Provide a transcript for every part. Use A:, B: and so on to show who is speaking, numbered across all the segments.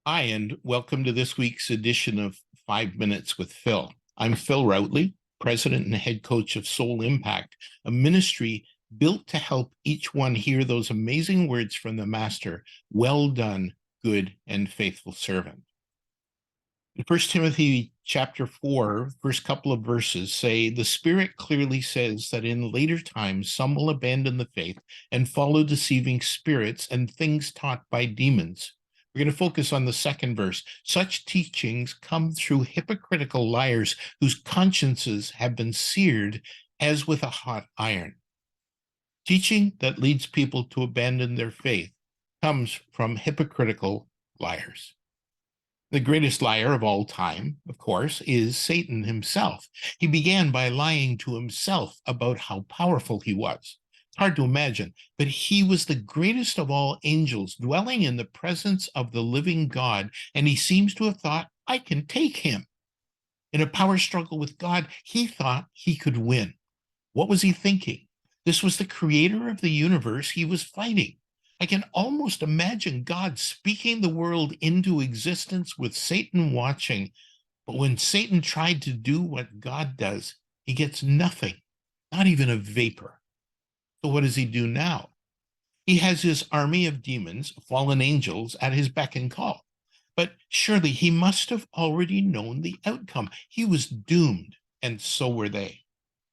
A: Hi, and welcome to this week's edition of 5 Minutes with Phil. I'm Phil Routley, president and head coach of Soul Impact, a ministry built to help each one hear those amazing words from the Master. Well done, good and faithful servant. In 1 Timothy chapter 4, first couple of verses say, the Spirit clearly says that in later times some will abandon the faith and follow deceiving spirits and things taught by demons. We're going to focus on the second verse. Such teachings come through hypocritical liars whose consciences have been seared as with a hot iron. Teaching that leads people to abandon their faith comes from hypocritical liars. The greatest liar of all time, of course, is Satan himself. He began by lying to himself about how powerful he was. It's hard to imagine, but he was the greatest of all angels, dwelling in the presence of the living God, and he seems to have thought, I can take him. In a power struggle with God, he thought he could win. What was he thinking? This was the creator of the universe he was fighting. I can almost imagine God speaking the world into existence with Satan watching. But when Satan tried to do what God does, he gets nothing, not even a vapor. So what does he do now? He has his army of demons, fallen angels, at his beck and call. But surely he must have already known the outcome. He was doomed, and so were they.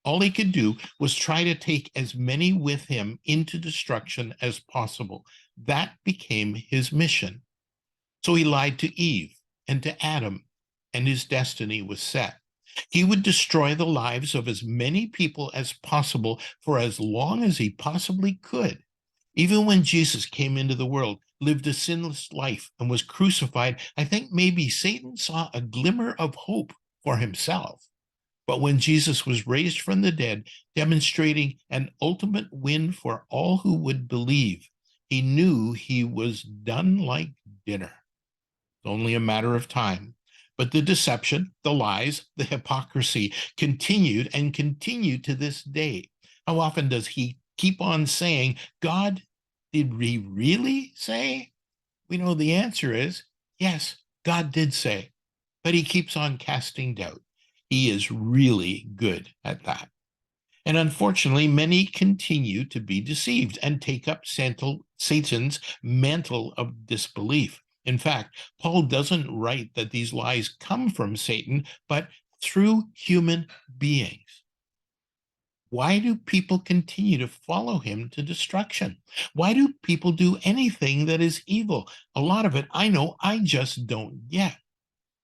A: All he could do was try to take as many with him into destruction as possible. That became his mission. So he lied to Eve and to Adam, and his destiny was set. He would destroy the lives of as many people as possible for as long as he possibly could. Even when Jesus came into the world, lived a sinless life, and was crucified, I think maybe Satan saw a glimmer of hope for himself. But when Jesus was raised from the dead, demonstrating an ultimate win for all who would believe, he knew he was done like dinner. It's only a matter of time. But the deception, the lies, the hypocrisy continued and continue to this day. How often does he keep on saying, God, did he really say? We know the answer is yes, God did say, but he keeps on casting doubt. He is really good at that. And unfortunately, many continue to be deceived and take up Satan's mantle of disbelief. In fact, Paul doesn't write that these lies come from Satan, but through human beings. Why do people continue to follow him to destruction? Why do people do anything that is evil? A lot of it I know I just don't get.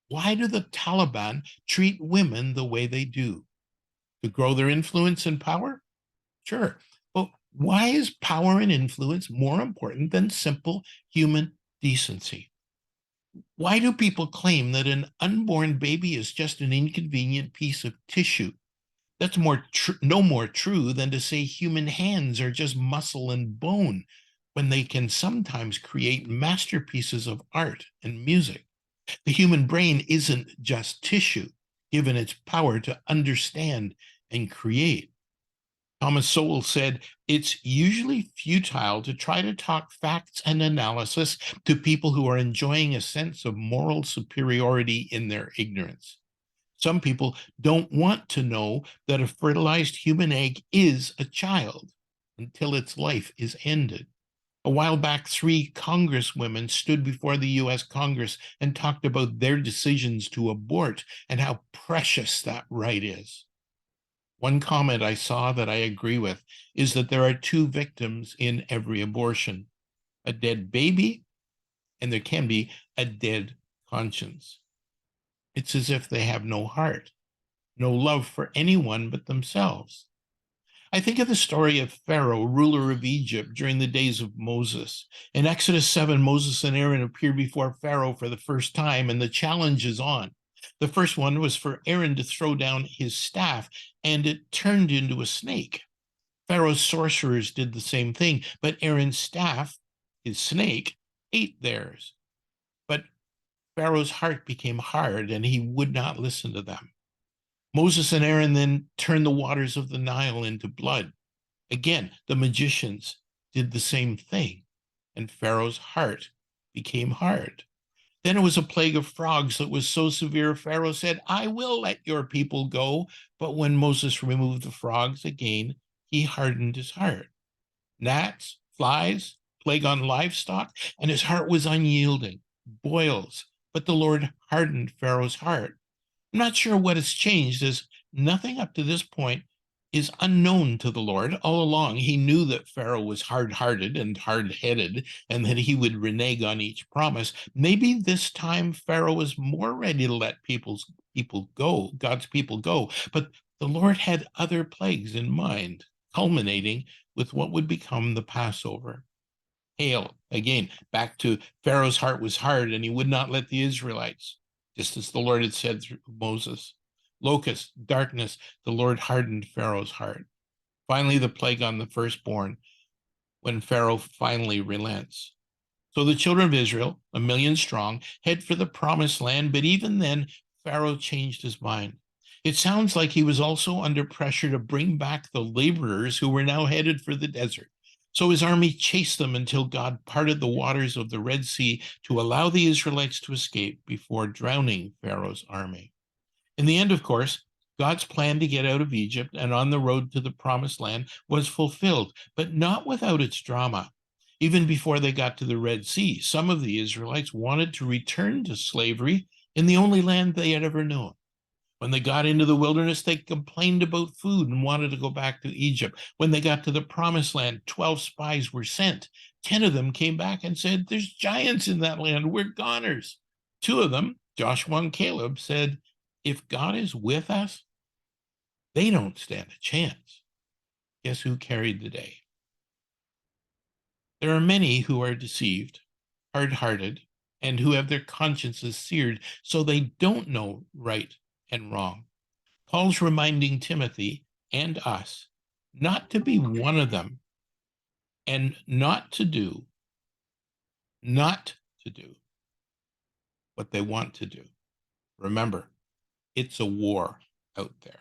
A: Why do the Taliban treat women the way they do? To grow their influence and power? Sure. But why is power and influence more important than simple human decency? Why do people claim that an unborn baby is just an inconvenient piece of tissue? That's no more true than to say human hands are just muscle and bone when they can sometimes create masterpieces of art and music. The human brain isn't just tissue, given its power to understand and create. Thomas Sowell said, it's usually futile to try to talk facts and analysis to people who are enjoying a sense of moral superiority in their ignorance. Some people don't want to know that a fertilized human egg is a child until its life is ended. A while back, 3 congresswomen stood before the US Congress and talked about their decisions to abort and how precious that right is. One comment I saw that I agree with is that there are 2 victims in every abortion, a dead baby, and there can be a dead conscience. It's as if they have no heart, no love for anyone but themselves. I think of the story of Pharaoh, ruler of Egypt, during the days of Moses. In Exodus 7, Moses and Aaron appeared before Pharaoh for the first time, and the challenge is on. The first one was for Aaron to throw down his staff, and it turned into a snake. Pharaoh's sorcerers did the same thing, but Aaron's staff, his snake, ate theirs. But Pharaoh's heart became hard, and he would not listen to them. Moses and Aaron then turned the waters of the Nile into blood. Again, the magicians did the same thing, and Pharaoh's heart became hard. Then it was a plague of frogs that was so severe, Pharaoh said, I will let your people go. But when Moses removed the frogs again, he hardened his heart. Gnats, flies, plague on livestock, and his heart was unyielding, boils. But the Lord hardened Pharaoh's heart. I'm not sure what has changed, as nothing up to this point is unknown to the Lord. All along, he knew that Pharaoh was hard-hearted and hard-headed, and that he would renege on each promise. Maybe this time Pharaoh was more ready to let God's people go, but the Lord had other plagues in mind, culminating with what would become the Passover. Hail, again, back to Pharaoh's heart was hard, and he would not let the Israelites, just as the Lord had said through Moses. Locusts, darkness, the Lord hardened Pharaoh's heart. Finally, the plague on the firstborn, when Pharaoh finally relents. So the children of Israel, 1 million strong, head for the promised land, but even then, Pharaoh changed his mind. It sounds like he was also under pressure to bring back the laborers who were now headed for the desert. So his army chased them until God parted the waters of the Red Sea to allow the Israelites to escape before drowning Pharaoh's army. In the end, of course, God's plan to get out of Egypt and on the road to the promised land was fulfilled, but not without its drama. Even before they got to the Red Sea, some of the Israelites wanted to return to slavery in the only land they had ever known. When they got into the wilderness, they complained about food and wanted to go back to Egypt. When they got to the promised land, 12 spies were sent. 10 of them came back and said, there's giants in that land. We're goners. 2 of them, Joshua and Caleb, said, if God is with us, they don't stand a chance. Guess who carried the day? There are many who are deceived, hard-hearted, and who have their consciences seared so they don't know right and wrong. Paul's reminding Timothy and us not to be one of them, and not to do what they want to do. Remember, it's a war out there.